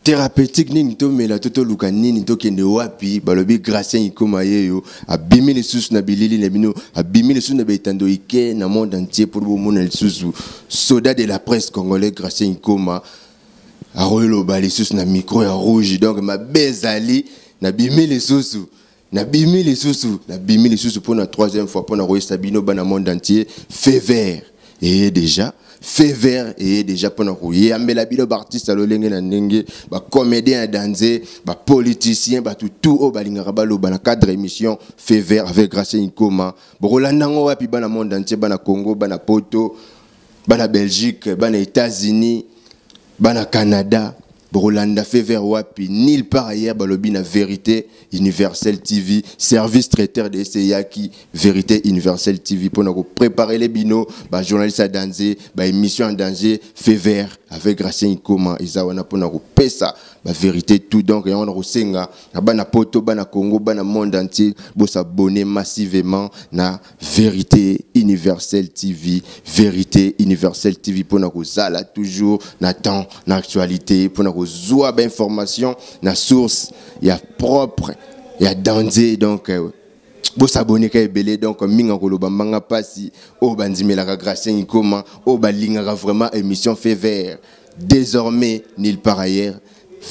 thérapeutique nini to mela toto luka nini to kende wapi balobi Gracien Ikoma yeyo abimi les sous na bilili na bino abimi les sous na betando ike na monde entier pour le monde les sous soda de la presse congolais Gracien Ikoma a rolo ba les sous na micro ya rouge donc ma bezali na bimi les sous na bimi les sous pour la troisième fois pour na royesta bino bana monde entier fait vert et déjà fait vert et déjà pour nous y ambela bilo artiste lolenge na ndenge ba comédien dansé ba politicien ba tout au balingara balo bana cadre émission fait vert avec Gracien Ikoma bolanda ngo wapi bana monde entier bana Congo bana Poto bana Belgique bana États-Unis bana Canada Bolanda fait vert wapi nulle part ailleurs balobi na Vérité Universelle TV service traiteur de Seyaki Vérité Universelle TV pour nous préparer les binos ba journaliste à danger ba émission en danger fait vert avec Gracien Ikoma izawana pour nous pesa ba Vérité tout donc et on rosenga bana Poto bana Congo bana monde entier bo s'abonner massivement na Vérité Universelle TV pour nous zala toujours na temps na actualité pour nous zoa ba information na source ya propre ya danger donc bo s'abonner ka ebele donc minga koloba manga pasi o bandimela ka Gracien Ikoma o balinga vraiment émission fait vert désormais nulle part ailleurs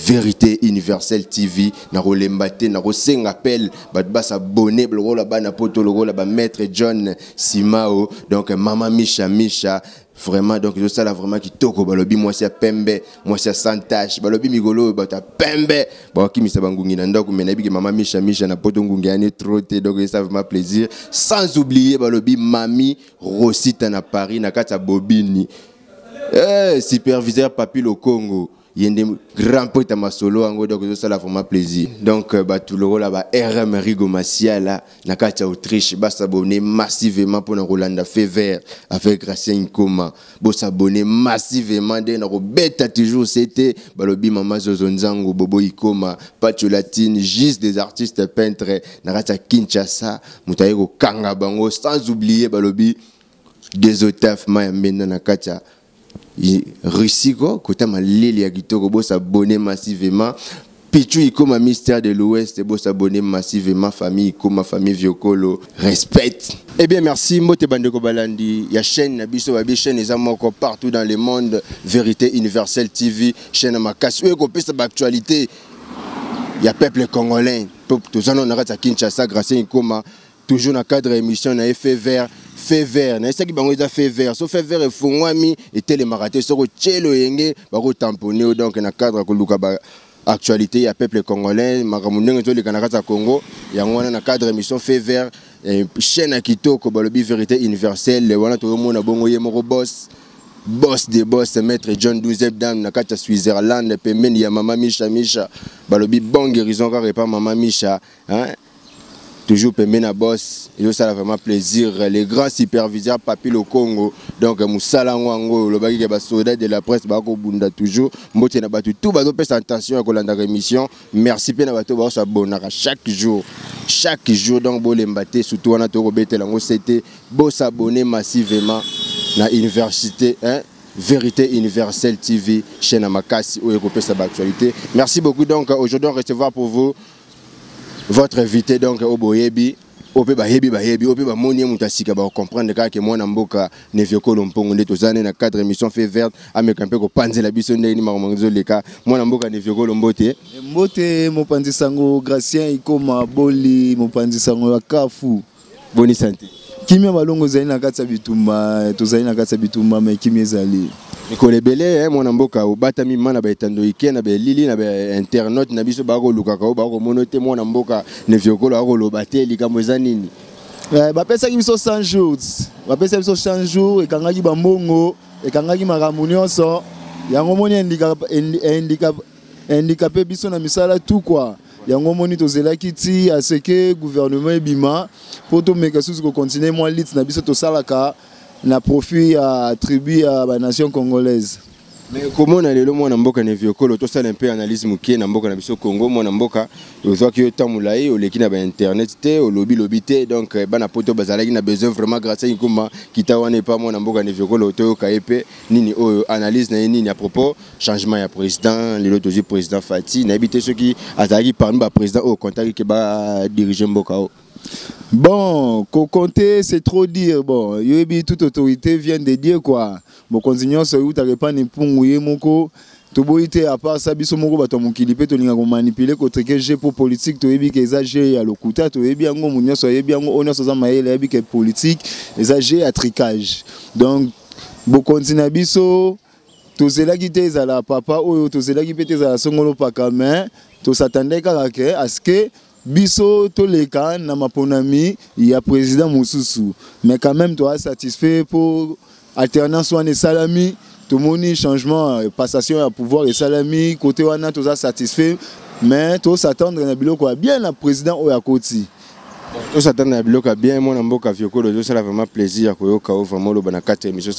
Vérité Universelle TV na rolembate na rosenga appel ba s'abonner blogola bana poto logola ba maître John Simao donc mama Misha vraiment donc je sais là vraiment qui toko balobi moi c'est pembe moi c'est sans tache balobi migolo bata pembe ba ki misa bangungi na ndako mena biki mama Misha na poto ngungi ani troté donc ça vraiment plaisir sans oublier balobi mami Rosita na Paris na kata bobini superviseur Papi le Congo yende grand pote masolo ango donc ça la vraiment plaisir donc tout le rôle là RM Rigo Masiala na katia Autriche ba s'abonner massivement pour Rolanda fait vert avec Gracien Ikoma bo s'abonner massivement de na beta toujours c'était balobi mama Zozonzango Bobo Ikoma Pacho Latine juste des artistes peintres na katia Kinshasa mutaiko kanga bango sans oublier balobi des otaf mayambenda na katia Russie côté malili ya kitoko bo s'abonner massivement Pichu Ikoma mystère de l'Ouest bo s'abonner massivement famille Ikoma famille Viokolo respect. Eh bien merci Mbote Bandeko Balandi ya chaîne na biso ba chaîne eza moko partout dans le monde Vérité Universelle TV chaîne makasi ko pesa ba actualité ya peuple congolais peuple tous on a Kinshasa Gracien Ikoma toujours dans cadre émission na fait vert na esaki bango eza fait vert so fait vert e fungwami et télémaraté so ko tchelo yenge ba ko tamponner donc na cadre ko luka ba actualité ya peuple congolais makamunenge to le kanaka Congo yango na cadre émission fait vert chaîne à kitoko balobi Vérité Universelle wana to mona bongo ye moko boss des boss maître John 12e dame na kata Switzerland pembeni ya mama Misha balobi bon guérison car pas mama Misha hein toujours pembena boss et ça a vraiment plaisir les grands superviseurs Papi le Congo donc musala ngwango le baki ba soldat de la presse ba ko bunda toujours mbote na batu tout bazo pesa attention à kolanda émission merci pe na bato ba s'abonner chaque jour donc bo lembate surtout wana to ko betela ngo c'était bo s'abonner massivement na université hein Vérité Universelle TV chaîne à makasi ou ko pesa ba actualité merci beaucoup donc aujourd'hui on recevoir pour vous votre invité donc Oboyebi ope ba yebi ope ba moni mutasika ba comprendre que mwana mboka ne Viokolo mpongo ndeto zane na cadre émission fait vert ameka mpe ko panzela biso ndeni makomanzo leka mwana mboka ne Viokolo mbote mopanzi sango Gracien Ikoma boli mopanzi sango ya kafu boni santé kimia balongo zali na katsa bitumba tozali na katsa bitumba mais kimia zali Nikole belé mwana mboka obata mima na ba etando ike na ba lili na ba internet na biso ba ko lukaka ba ko monote mwana mboka ne Viokolo a ko lobate likambo za nini ba pesa ki biso 100 jours ba pesa biso 100 jours ekangaki ba mbongo ekangaki makambo nyonso yango moni handicapé biso na misala tout quoi yango moni tozelaki ti à ce que gouvernement ebima pour to meka sous ko continuer moi lit na biso to salaka na profit à tribu à la nation congolaise. Mais comment on a le mot Namboka ne viokolo, tout ça un peu analyse mouké Namboka na biso Congo, mon Namboka, aux gens qui ont tant moulaï, au l'équipe na internet té, au lobby té, donc bana poto bazalaki na besoin vraiment grâce à Ikuma, qui tawane pas mon Namboka ne viokolo, to kaepe, nini analyse na nini à propos changement ya président, les autres aussi président Fati, na habité ceux qui azalaki parmi ba président au contact qui ba diriger Mboka. Bon, compter, c'est trop dire. Bon, toute autorité vient de dire quoi. Bon, continuons sur où t'as pas ni pour mouiller mon co. Tout beau été à part ça, biso moko bato mon kilipé, to linga manipuler contre que j'ai pour politique, to ebi que ça j'ai à l'okuta, to ebi ango munyo so ebi ango honneur so za maele ebi que politique, ça j'ai à tricage. Donc, bon continue biso, to zela kité za la papa ou to zela kité za la songolo pa kamen, to s'attendait à ce que biso toleka na maponami ya président Moussousou, mais quand même toi satisfait pour alternance wana salami, tout moni changement passation à pouvoir et salami côté wana toi satisfait, mais toi s'attendre na biloko bien na président oya koti. Tout ça dans le bien, mon amboka viokolo, ça a vraiment plaisir que vraiment le banakate émission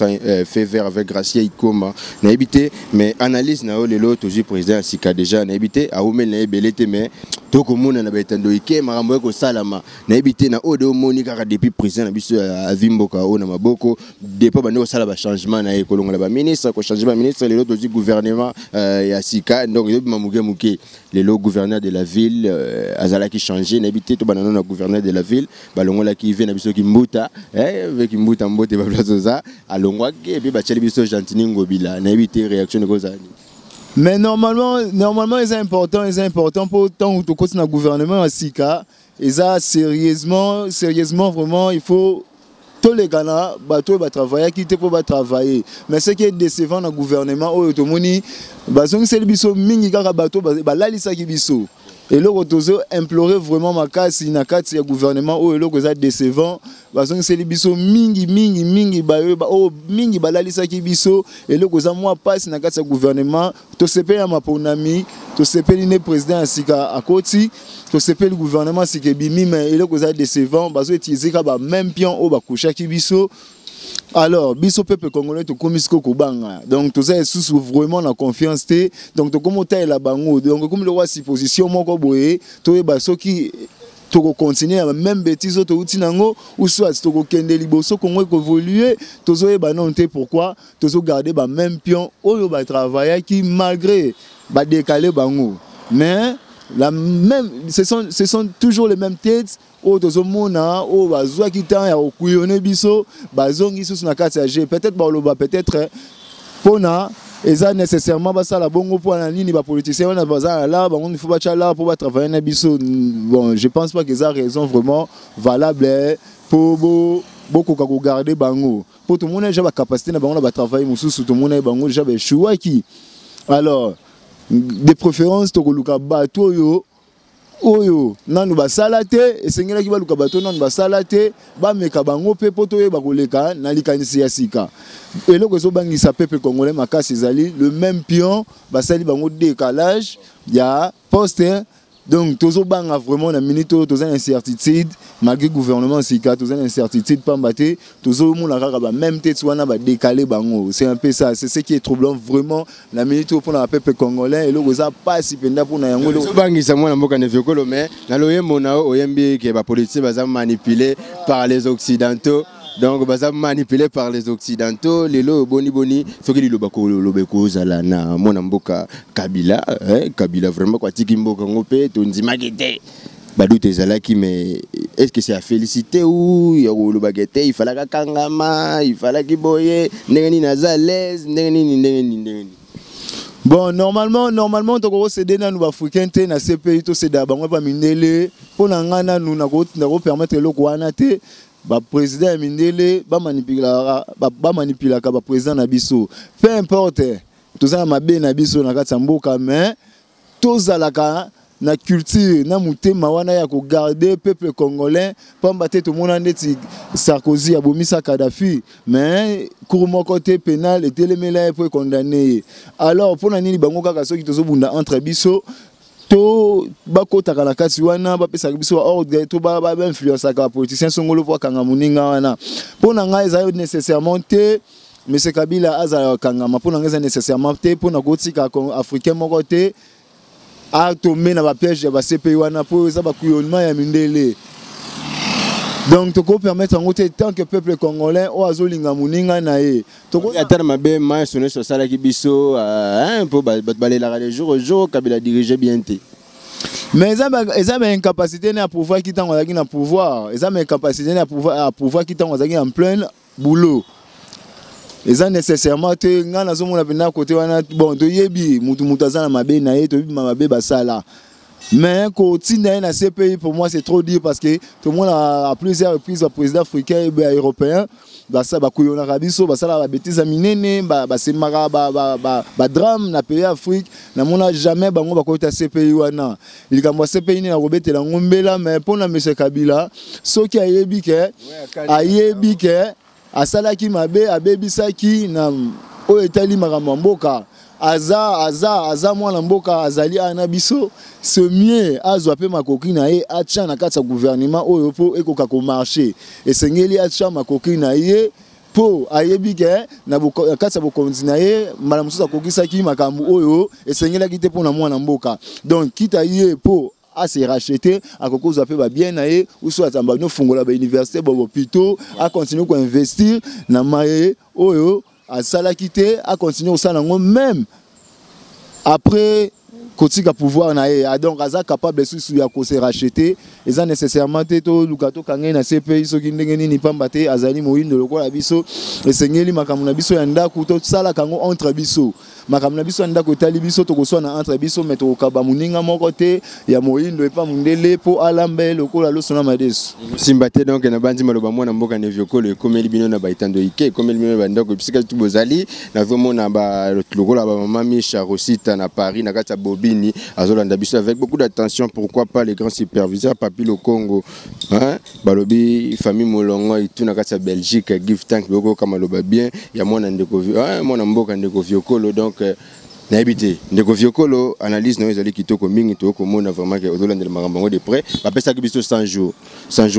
fait vert avec Gracia Ikoma. N'a habité, mais analyse na le lot toujours président Sika déjà n'a habité à Oumel n'a belete mais tout comme on a betando ike marambo ko salama n'a habité na odo monika depuis président na biso à Vimboka on a maboko depuis bande sala ba changement na ekolonga ba ministre ko changement ministre le lot toujours gouvernement ya Sika donc yo mamuke muke le lot gouverneur de la ville azala qui changer n'a habité to banana na gouverneur de la ville, balongola qui vient biso kimbuta, avec kimbuta mbote ba plaza, alongwa ke et puis ba cheli biso gentini ngobila, na éviter réaction de cause. Mais normalement c'est important pour tant que tu continues le gouvernement à Sika, et ça sérieusement vraiment il faut tous les Ghana bateau va travailler quitter pour travailler, mais ce qui est décevant dans le gouvernement au automoni bazong c'est biso mingi kaka bateau ba lalisa ki biso. Et là, on doit implorer vraiment ma casse, na carte du gouvernement ou là que ça décevant parce que c'est les biso mingi balali sa ki biso et là que ça moi passe na carte du gouvernement to sepe ya maponami to sepe le président Sika à côté to sepe le gouvernement Sika bimi mais et là que ça décevant parce que utiliser ka ba même pion au ba coucher ki biso. Alors, biso peuple congolais to komisko kobanga. Donc tout ça est sous vraiment la confiance té. Donc to comment taille la bango. Donc comme le roi si position moko boye, to e baso qui to continuer la même bêtise to utinango ou soit to kende liboso kongo évoluer, to zo e banon té pourquoi to zo garder ba même pion oyo ba travailler qui malgré ba décaler bango. Mais ce sont toujours les mêmes têtes. Mona o bazwa kitan ya okuyone biso bazongi sous na kati ya G peut-être peut-être pona eza nécessairement basa la bongo pour na nini ba politiciens na baza là bango il faut ba là pour travailler na biso. Bon, je pense pas que ça raison vraiment valable pour beaucoup ka garder bango pour tout le monde j'ai la capacité na bango ba travailler mususu tout le monde bango déjà be choix qui alors de préférence to koluka bato yo oyo nanu basala te esengela ki baluka bato nanu basala te ba meka bango pe poto ye bakoleka na likanisi ya Sika eloko so bangisa peuple congolais makasi ezali le même pion basali bango décalage ya poste. Donc tozo banga vraiment na minute tozo incertitude malgré gouvernement Sika tozo incertitude pambaté tozo mona kaka ba même tête wana ba décaler bango. C'est un peu ça, c'est ce qui est troublant vraiment la minute pour le peuple congolais et le goza pas si penda pour na yango so bangisa mwana mboka ne viokolo mais na loyembo na oyembi ke ba politique baza manipulé par les occidentaux. Donc baza manipulé par les occidentaux lelo boni ce que lobako lobeko zala na mwana mboka Kabila Kabila vraiment kwa tiki mboka ngope to ndima kete badoute zalaki mais est-ce que c'est à féliciter ou ya lobagete il fallait kangama il fallait kiboye ndengeni nazalaise ndengeni. Bon, normalement, tu as cédé dans les Africains, na CPI, tu cédé à bango pa minele, pour n'angana nous n'avons permettre le kouanate, ba président minele, ba manipuler ka ba président nabiso. Peu importe, tout ça ma bien nabiso na katsamboka mais tous alaka na culture na mutema wana ya ko garder peuple congolais pambate tout monde ndeti Sarkozy abomisa Kadhafi mais courement côté pénal et télémela pour condamner. Alors pour nani bango kaka soki tozobunda entre biso to bakota kana kasi wana ba pesa biso ordre to ba influence ka politicien songolo pour kanga muninga wana pour nanga eza nécessairement te monsieur Kabila azala kangama pour nangeza nécessairement te pour na kotika africain moko te a tomber na ba piège ya ba CPI wana pour ça ba couillonnement ya mindele. Donc to ko permettre en côté tant que peuple congolais o azolinga muninga na ye to ko atana mabe ma sonné sur sala ki biso pour balela les jours au jour Kabila diriger bien te. Mais ils ont une incapacité à pouvoir qui t'en na pouvoir, ils ont une incapacité à pouvoir qui t'en en plein boulot. Ils ont nécessairement te ngana zo mona pena côté wana bon to yebi mutu mutazana mabe na ye to bi mabe basala. Mais côté na CPI pour moi c'est trop dur parce que tout le monde a plusieurs reprises le président africain et européen basa ba kuyona rabiso basala ba bêtise minene ba semara ba drame na pays Afrique na mona jamais bango ba ko ta CPI wana il kamwa CPI na robetela ngombela mais pour na monsieur Kabila soki ayebi ke asalaki mabe abebisaki na o etali makambo mboka aza mwana mboka azali ana biso ce mieux azwa pe makoki na ye acha na kati ya gouvernement oyo po ekoka ko marcher esengeli acha makoki na ye po ayebi ke na kati ya bokonzi na ye mbala mosusu akokisaki makambo oyo esengelaki te mpona mwana mboka donc kita ye po à se racheter à cause de ba bien naé ou soit à no fungola ba université ba hôpitaux à continuer à investir na maé oyo à salakité à continuer au salango même après kotika pouvoir naé donc aza capable sous ya ko se racheter et ça nécessairement to lukato kangé na CPI soki ndenge nini pamba te azali moyindo lokola biso esengeli makambo na biso ya ndako to sala kango entre biso makambo na biso ndako tali biso to koswa na entre biso mais to kaba muninga moko te ya moyindo e pa mundele po alambe lokola loso na madesu simbate donc na bandi maloba mwana mboka ne viokolo komeli bino na baitando ike komeli bino na ndako bisika tu bozali na vraiment na ba lokola ba mama Misha Rosita na Paris na kata Bobini azolanda biso avec beaucoup d'attention pourquoi pas les grands superviseurs papi le Congo hein balobi famille Molongo et tout na kata Belgique give thank boko kama loba bien ya mwana ndeko mwana mboka ndeko viokolo donc na habité ndeko viokolo analyse na ezali kitoko mingi to komona vraiment que odolanda le makambo de près ba pesa ki biso 100 jours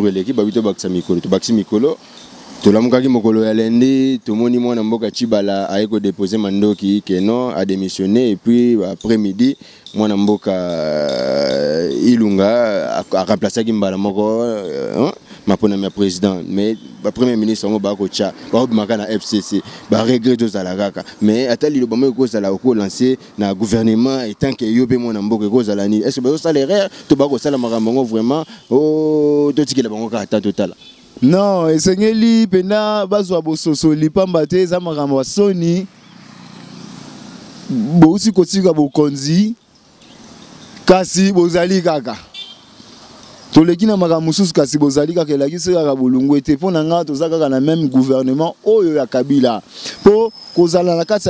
et l'équipe ba bito bakisa mikolo to bakisi mikolo to lamukaki mokolo ya lende to moni mwana mboka Chibala ayeko déposer mandoki que non a démissionné et puis après midi mwana mboka Ilunga a remplacé Kimbala moko mapona ya président mais ba premier ministre ngo ba ko cha ba obimaka na FCC ba regret de zalaka mais atali lo bamo ko zala ko lancer na gouvernement et tant que yobe mwana mboka ko zala ni est-ce que ba salaire to ba ko sala makambo vraiment o to tikela bango ka ta total. Non, esengeli pena bazwa bososo lipamba te za makambo wa soni bousi kotika bokonzi kasi bozali kaka toleki na makambo mususu kasi bozali kaka elakisi kaka bolungu ete mpo na nga toza kaka na même gouvernement oyo ya Kabila po kozala na kati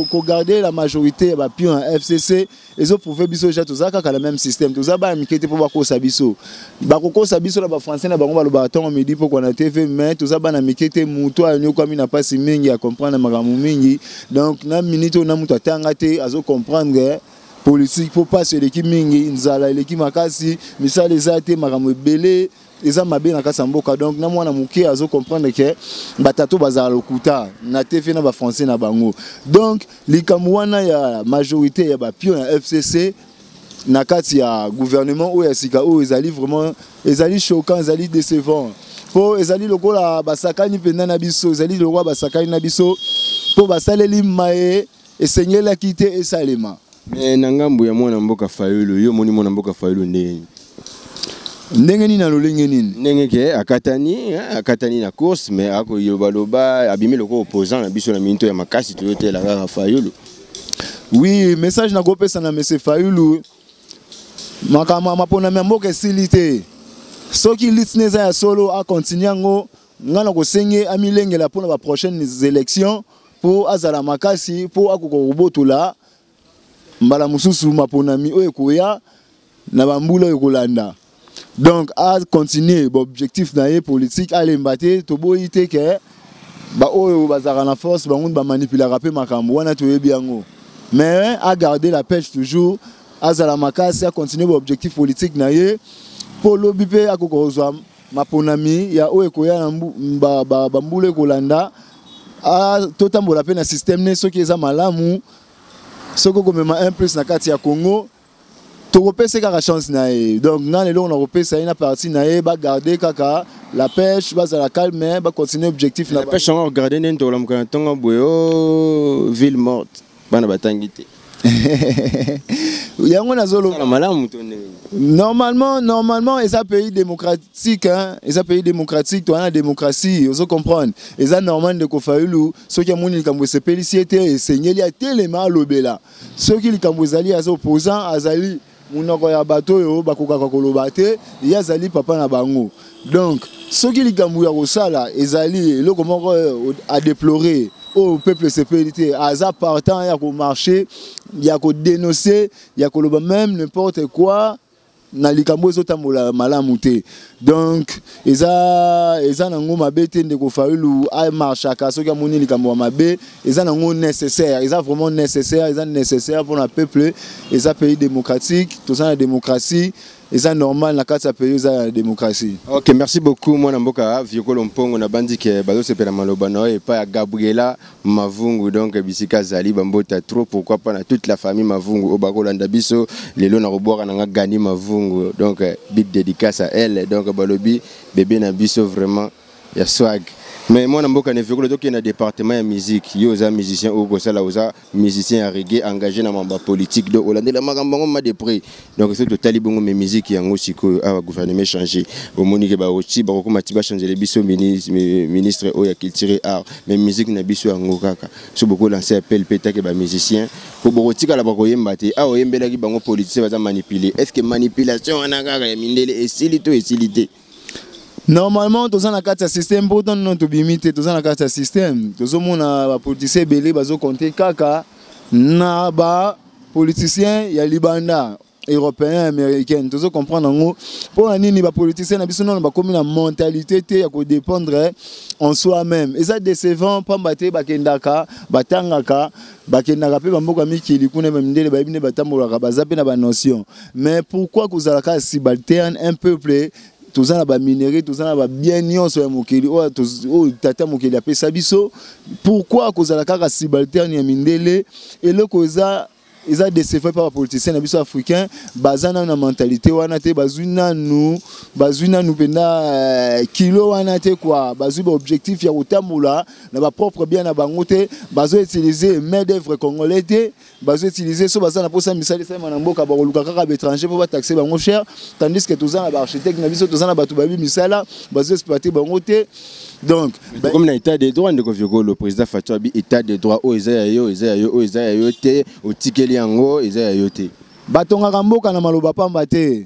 kogarder la majorité ya bapion ya FCC ezoprouve biso ja toza kaka na même système toza ba mikete po bakosa biso bakokosa biso na bafrançais na bango baloba ntongo midi po na TV mais toza ba na mikete mutu anyokwami na pasi mingi ya comprendre makambo mingi donc na minute na mutu atanga te azo comprendre politique pour passer l'équipe mingi nzala l'équipe makasi misala ezate makambo ebele eza mabe na kasa mboka donc na mwana muke azo comprendre que batato bazala lokuta na TV na ba français na bango donc likambo wana ya majorité ya ba pion ya FCC na kati ya gouvernement ou ya sika ou ezali vraiment ezali choquant ezali décevant po ezali lokola basakani penda na biso ezali lokola basakani na biso po basaleli maye esengela kite esalema. Mais nangambu ya mwana mboka Fayulu yo moni mwana mboka Fayulu ndenge nini na lolenge nini ndenge ke akatani na course mais ako yobaloba abimi loko opposant na biso na minto ya makasi to yote la kaka Fayulu. Oui, message na kopesa na monsieur Fayulu makama mapona mboka esilite soki litneza ya solo a continuer ngo ngana ko senge amilengela pona ba prochaines élections pour azala makasi pour akoko robotola mbala mususu maponami oyo koya na bambula oyo kolanda donc a continuer l'objectif na ye politique ale mbate to boyite ke ba oyo bazaka na force bangundu ba manipuler pe makambo wana to yebi yango mais a garder la pêche toujours azala makasi a continuer l'objectif politique na ye pour lobi pe akokozwa maponami ya oyo koya na bambula kolanda totambola pe na système ne soki eza malamu soko komema 1+ na kati ya Congo tokopesa kaka chance na ye donc nga lelo na kopesa ye na partie na ye ba garder kaka la pêche bazala calme ba continuer objectif na la pêche on regarder nento la mukana tonga boyo ville morte bana batangi te yango nazolo malamu tonne normalement c'est un pays démocratique hein c'est un pays démocratique toi la démocratie vous comprendre et ça normal de kofaulu ceux qui moni likambo sepeliciété senyeli a telema lobela ceux qui likambo zali az opposant azali munoko ya bato yo bakoka koloba te yazali papa na bango donc ceux qui likambo ya kosala ezali eloko moko à déplorer au peuple sepelité aza partant ya ko marcher ya ko dénoncer ya ko loba même n'importe quoi na likambo ezotambola malamu te donc eza nango mabe te ndeko faulu a marchaka soki amoni likambo ya mabe eza nango nécessaire eza vraiment nécessaire pour le peuple eza pays démocratique tout ça la démocratie et ça normal na kati ya pays za démocratie. OK, merci beaucoup mwana mboka Viokolo Mpongo na bandi ke bazo sepela maloba na et pas Gabriela Mavungu donc bisika zali bambota trop pourquoi pas na toute la famille Mavungu au bakolanda biso lelo na roboka na Gani Mavungu donc big dédicace à elle donc balobi bébé na biso vraiment ya swag. Mais moi, je suis dans le département de musique. Je suis musicien musicien reggae engagé dans le politique. Donc, je suis tout à mes musiques qui ont aussi le gouvernement changé. Au moment où je vais changer les ministres qui culture art. Mais musique n'a pas changé. Je beaucoup lancé appel pétac et musicien. Pour beaucoup la politicien va manipuler. Est-ce que manipulation est silité? Normalement, tous en a quatre systèmes, pourtant non to bimite, tous en a quatre systèmes. Tous au monde a politicien belé, bazo compter kaka, na ba politicien ya libanda européen américain. Tous comprendre en gros. Pour un nini ba politicien na biso non ba comme la mentalité te ya ko dépendre en soi-même. Et ça décevant, pas battre bakendaka, batangaka. Bakendaka pe bamboka mikili kuna bamindele babine batambolaka bazape na ba notion. Mais pourquoi que vous allez subalterne un peuple tous en a minéré, tous en a bien nion sur mokeli, tata mokeli appelle sabiso. Pourquoi cause la kaka subalterne ya mindele et le causa ils ont décédé par les politiciens africains, basés dans la mentalité, bazuna nous penda kilo wanate quoi, basu objectif ya utamula, na propre bien na bangote, basu utiliser main d'œuvre congolais, basu utiliser so bazana pour ça misali ça manamboka ba luka kaka étranger pour pas taxer bango cher, tandis que tous en ba architecte na biso tous en ba tubabi misala, basu exploiter bangote. Donc, comme l'état des droits, le président Fatou Abi état des droits au Isaïo te au tikeli yango Isaïo te. Batonga kamboka na maloba pamba te.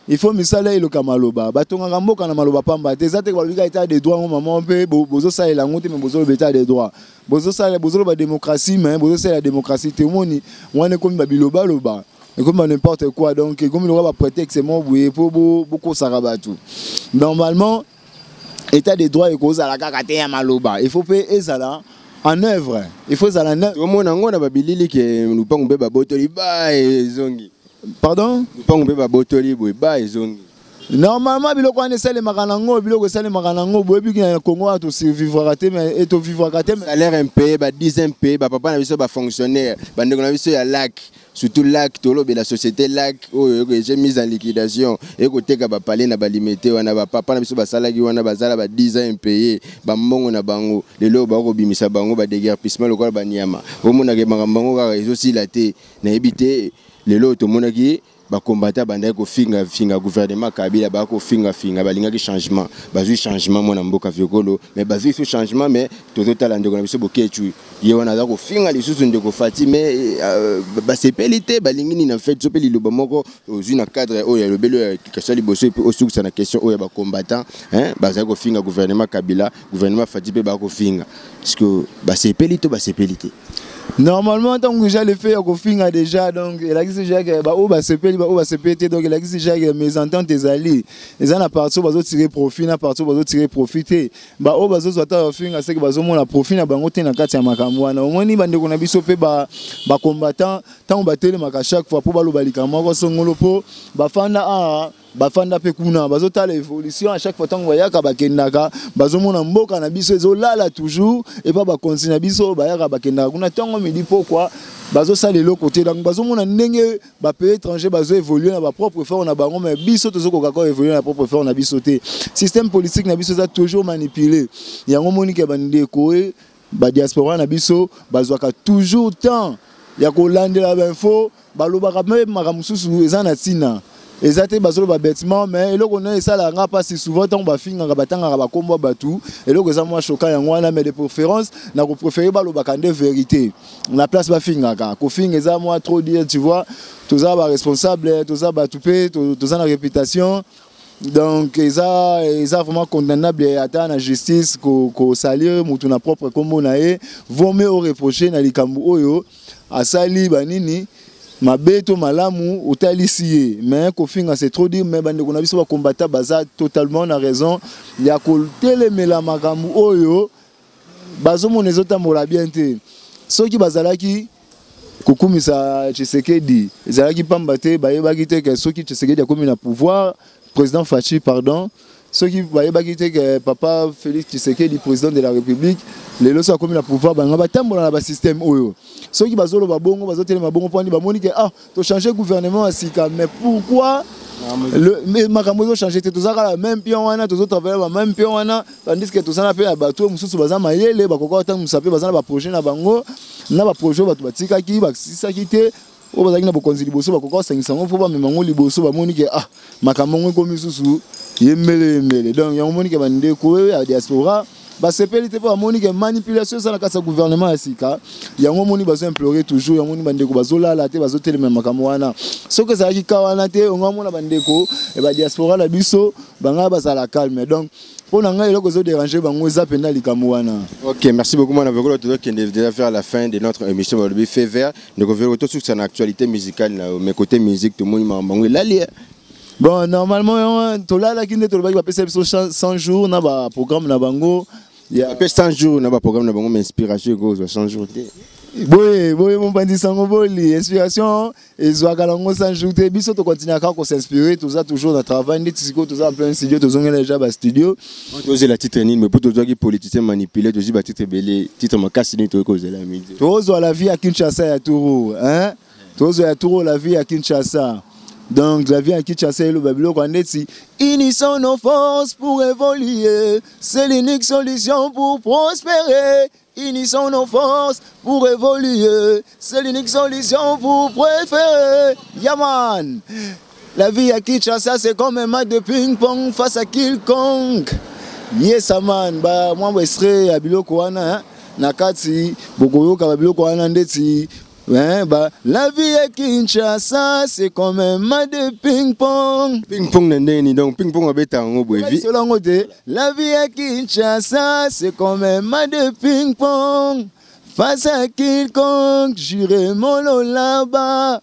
Il faut misala ilo kamaloba. Batonga kamboka na maloba pamba te. Zate kwa lika état des droits au maman pe bozo sa ela ngote mais bozo le état des droits. Bozo sa bozo ba démocratie mais bozo sa la démocratie te moni. Wane comme ba biloba loba. Et comme n'importe quoi donc comme il aura prétexte c'est mon boué pour beaucoup sarabatu. Normalement état des droits et cause à la kakate ya maloba. Il faut payer ezala en œuvre. Il faut ezala en œuvre. Au moins on a babilili que nous pas ngombe ba botoli ba ezongi. Pardon? Nous pas ngombe ba botoli ba ezongi. Normalement biloko ane sale makanango biloko sale makanango boyebi na Congo to survivre te mais et to vivre te mais salaire impayé ba 10 impayé ba papa na biso ba fonctionnaire ba ndeko na biso ya lac surtout lac tolo be la société lac j'ai mis en liquidation et côté ka ba palais na ba limité wana ba papa na biso ba salaki wana ba zala ba 10 ans impayé ba mbongo na bango lelo ba ko bimisa bango ba déguerpissement lokola ba nyama o mona ke bango ka ezo silate na ebité lelo to mona ki ba combattre banda ko finga gouvernement Kabila ba ko finga balinga ki changement bazui changement mona mboka Viokolo mais bazui ce changement mais total ndeko na biso bokechu ye wana za ko finga lisusu ndeko fati mais ba sepelité balingi ni na fait sopeli loba moko ozui na cadre o ya lobelo question liboso pe osuka na question o ya ba combattant hein baza ko finga gouvernement Kabila gouvernement fati pe ba ko finga parce que ba sepelité normalement tant que j'ai le fait au finga déjà donc il a dit déjà que ba o ba sepeli donc il a dit déjà que mes ententes des alliés les en a partout bazo tirer profit na partout bazo tirer profiter ba o bazo zota finga c'est que bazo mona profit na bango te na kati ya makambo wana omoni bande ko na biso pe ba combattant tant ba tele maka chaque fois pour ba lo balika moko songolo po ba fanda bafanda pe kuna bazota l'évolution à chaque fois tant bayaka bakendaka bazomona mboka na biso ezolala toujours et pas ba continuer biso bayaka bakendaka kuna tango midi pourquoi bazo sala le côté donc bazomona ndenge ba pays étranger bazo évoluer na ba propre effort na bango mais biso tozokoka ko évoluer na propre effort na biso te système politique na biso za toujours manipulé yango moni ke bandeko ba diaspora na biso bazwaka toujours temps ya ko landela ba info balobaka même makamususu eza na tina ezate bazolo ba bêtement mais eloko na esala nga pas si souvent tant ba finga nga batanga ba kombo batu eloko eza moi choquant yango wana mais de préférence na ko préférer balobaka de vérité la place ba finga ka ko finga eza moi trop dire tu vois tous ba responsable tous ba toupé tous na réputation donc eza vraiment condamnable à la justice ko salir mutu na propre kombo na e vaut mieux reprocher na likambu oyo asali banini mabeto malamu utalisiye mais kofinga c'est trop dire mais bande ko na biso ba combattre baza totalement na raison ya ko telemela makambu oyo bazomo nezota mola bien te soki bazalaki kokumisa Tshisekedi ezalaki pamba te bayebaki te que soki Tshisekedi akomi na pouvoir président Fachi pardon soki bayebaki te que papa Félix Tshisekedi président de la République les lois comme la pouvoir banga batambola na ba système oyo soki bazolo babongo bazotela mabongo poni bamoni que ah to changer gouvernement asika mais pourquoi le makambo zo changer te tozaka la même pion wana tozo travailler la même pion wana tandis que tozana pe ya bato mususu baza mayele bakoko ta musape bazana ba projet na bango na ba projet bato batika ki bakisaki te o bazaki na bokonzi liboso bakoko sengisango fo ba memango liboso bamoni que ah makambo ngo misusu yemele donc yango moni que bande ko ya diaspora ba sepeli te pa moni que manipulation ça na kasa gouvernement asika yango moni bazo implorer toujours yango moni bande ko bazolala te bazotelema makambo wana soki ça ki kawana te onga mona bande ko e ba diaspora la biso banga bazala calme donc pour nanga eloko zo déranger bango za penda likambo wana. OK, merci beaucoup mon aveugle tout qui est déjà vers la fin de notre émission le fait vert de revenir tout sur son actualité musicale mais côté musique tout monde bango là. Bon, normalement, tout là, qui n'est pas 100 jours, on a un programme na bango. Il y a 100 jours, on a un programme na bango, mais inspiration, 100 jours. Oui, mon bandit sangoboli, inspiration, et Zouagalango 100 jours. Biso, tu continues à s'inspirer, tout ça, toujours dans le travail, tout ça, en plein studio, tout ça, déjà dans studio. Tu as la titre, mais pour tous les politiciens manipulés, tu as dit titre belé, titre ma casse, tu as causé la midi. Tu as la vie à Kinshasa et à Touro, hein? Tu as à Touro la vie à Kinshasa. Donc la vie à Kinshasa et le Babylone qu'on est ici. Unissons nos forces pour évoluer. C'est l'unique solution pour prospérer. Unissons nos forces pour évoluer. C'est l'unique solution pour préférer. Yaman. La vie à Kinshasa c'est comme un match de ping-pong face à quiconque. Yes man. Bah moi je serai à Biloko wana. Nakati. Bogoyo ka Biloko wana ndeti. Ouais, bah, la vie à Kinshasa, c'est comme un match de ping-pong. Ping-pong, donc ping-pong à Bétango, la vie à Kinshasa, c'est comme un match de ping-pong. Face à quiconque, j'irai mollo là-bas.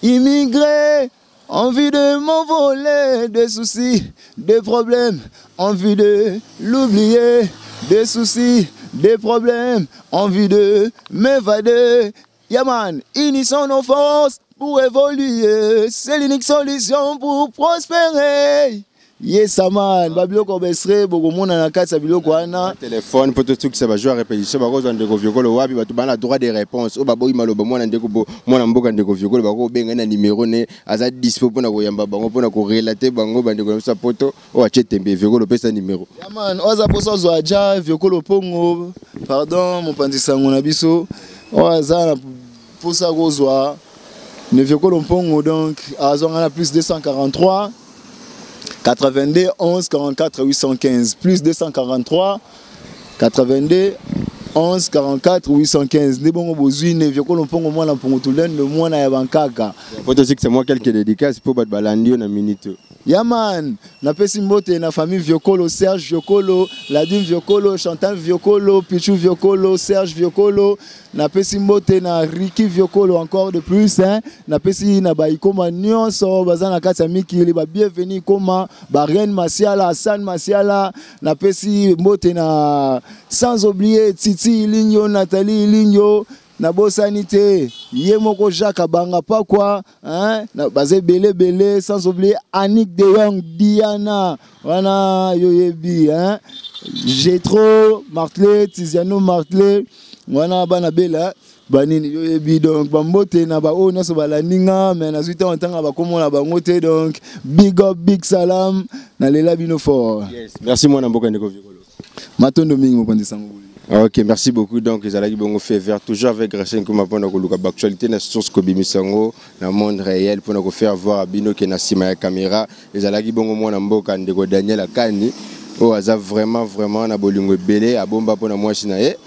Immigré, envie de m'envoler, des soucis, des problèmes, envie de l'oublier, des soucis, des problèmes, envie de m'évader. Yaman, unissons nos forces pour évoluer. C'est l'unique solution pour prospérer. Yes, man. Babiloko besre, beaucoup monde na kasa biloko ana. Téléphone pour tout ce qui ça va jouer à répétition. Bako za ndeko viokolo wapi batu bana droit de réponse. O babo imaloba mwana ndeko mwana mboka ndeko viokolo bako benga na numéro ne aza dispo pona ko yamba bango pona ko relater bango bandeko sa poto o ache tembe viokolo pesa numéro. Yaman, oza poso zo aja viokolo pongo. Pardon, mon pandisango na biso. Oza pour ça gozwa ne viokolo pongo donc azongana plus 243 82 11 44 815 plus 243 82 11 44 815 ne bongo bozui ne viokolo pongo mwana pongo tulen le mwana ya bankaka poto c'est moi quelques dédicaces pour bat balandio na minute. Yaman, na pesi mbote na famille Viokolo, Serge Viokolo, Ladine Viokolo, Chantal Viokolo, Pichou Viokolo, Serge Viokolo, na pesi mbote na Ricky Viokolo encore de plus hein, na pesi na baikoma nyonso bazana kati ya mikili ba bienvenue koma ba Reine Masiala, Hassan Masiala, na pesi mbote na sans oublier Titi Ligno, Nathalie Ligno, na bosani te ye moko Jacques Abanga pas quoi hein na basé belé sans oublier Annick de Jong Diana wana yoyebi hein j'ai trop martelé Tiziano martelé wana bana bela banini yoyebi donc bambote na ba o naso balaninga mais na suite en temps ba komona bango te donc big up big salam na lela bino fort. Yes, merci mon amboka ndeko vikolo. Matondo mingi mokonzi sango. Ok, merci beaucoup. Donc, ils allaient bon fait vert toujours avec Gracien comme après on a actualité na source ko bimisango na monde réel pour nous faire voir Bino qui na sima ya caméra. Ils allaient bon moi na mboka ndeko Daniel Akani. Oh, aza vraiment na bolingo belé a bomba pour na moi sinae.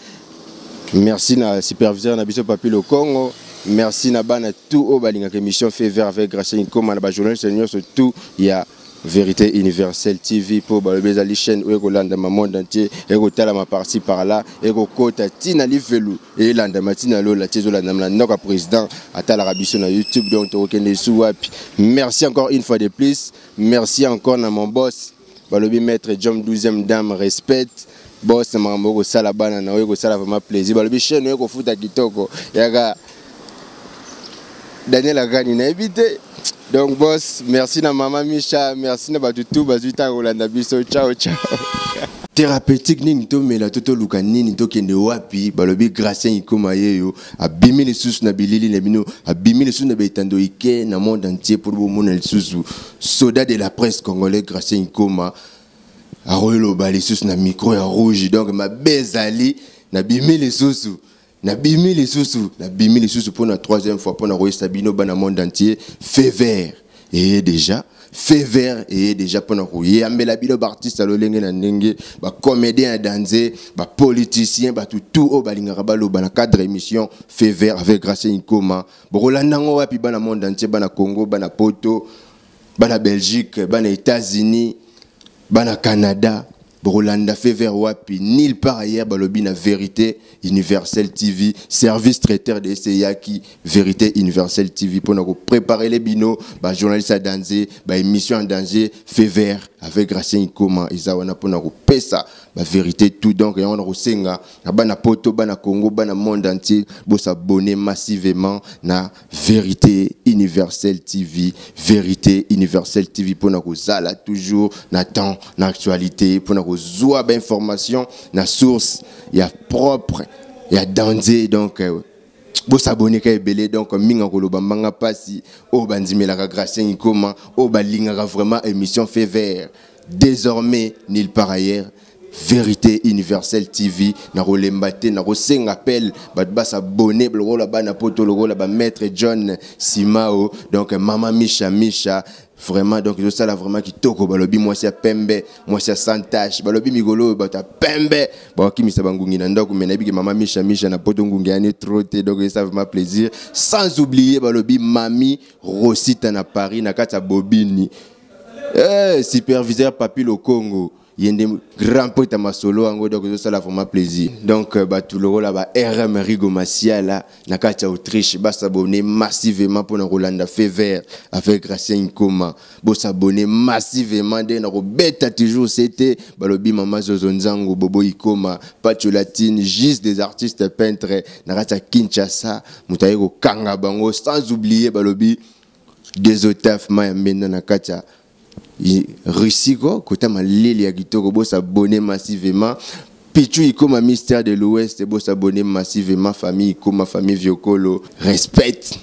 Merci na superviseur na biso papi le Congo. Merci na bana tout au balinga émission fait vert avec Gracien comme na ba journaliste senior surtout il y a Vérité Universelle TV pour la chaîne où il monde entier et ma partie par là et kota tina livelu et landa matina la tiezola na noka président ata la rabiso na YouTube donc tokende suwapi. Merci encore une fois de plus. Merci encore na mon boss balobi maître John 12e dame respect boss mambo ko sala bana na ko sala vraiment plaisir balobi chaîne ko futa kitoko yaka Daniel Agani na évité. Donc boss, merci na maman Misha, merci na batutu bazuta Rolanda biso, ciao ciao. Thérapeutique ning to mela toto luka nini to kende wapi balobi Gracien ikoma yeyo abimi les sous na bilili na bino abimi les sous na betando ike na monde entier pour bo mona les sous soda de la presse congolais Gracien ikoma a relo ba les sous na micro ya rouge donc ma bezali na bimi les sous na bimi les sous pour la troisième fois pour na royesta bino bana monde entier fait vert et déjà fait vert et déjà pour na royer ambela bino artiste alolenge na ndenge ba comédien danser ba politicien ba tout au balinga balo bana cadre émission fait vert avec Gracien Ikoma bolanda ngo wapi bana monde entier bana Congo bana Poto bana Belgique bana États-Unis bana Canada Rolanda fait vers wapi nulle part ailleurs balobi na Vérité Universelle TV service traiteur de Seyaki Vérité Universelle TV pour nous préparer les binos ba journaliste à danger ba émission en danger fait vers avec Gracien Ikoma izawana pour nous pesa ba vérité tout donc et on rosenga bana Poto bana Congo bana monde entier bo s'abonner massivement na Vérité Universelle TV Vérité Universelle TV pour nous zala toujours na temps na actualité pour nous zoa ba information na source ya propre ya danger donc bo s'abonner ka ebele donc minga koloba manga pasi o bandimela ka Gracien Ikoma o balinga vraiment émission fait vert désormais nulle part ailleurs Vérité Universelle TV na rolembate na rosenga appel ba s'abonner bloko la ba na Poto logo la ba maître John Simao donc maman Misha vraiment donc je ça là vraiment qui toko balobi moi c'est pembe moi c'est santache balobi migolo bata pembe ba ki misa bangungi na ndako mena bi maman Misha na Poto ngungi ane troté donc ça vraiment plaisir sans oublier balobi mami Rosita na Paris na kata bobini superviseur papi le Congo il y a des grands potes à ma solo en gros donc ça là vraiment plaisir donc tout le rôle là RM Rigo Masia là na katia Autriche ba s'abonner massivement pour Rolanda fait vert avec Gracien Ikoma bo s'abonner massivement de na beta toujours c'était balobi mama Zozonzango Bobo Ikoma Pacho Latine juste des artistes peintres na katia Kinshasa mutayeko kanga bango sans oublier balobi des otaf ma mena na katia Russie côté malili ya kitoko bo s'abonner massivement Pichu Ikoma mystère de l'Ouest bo s'abonner massivement famille Ikoma famille Viokolo respect.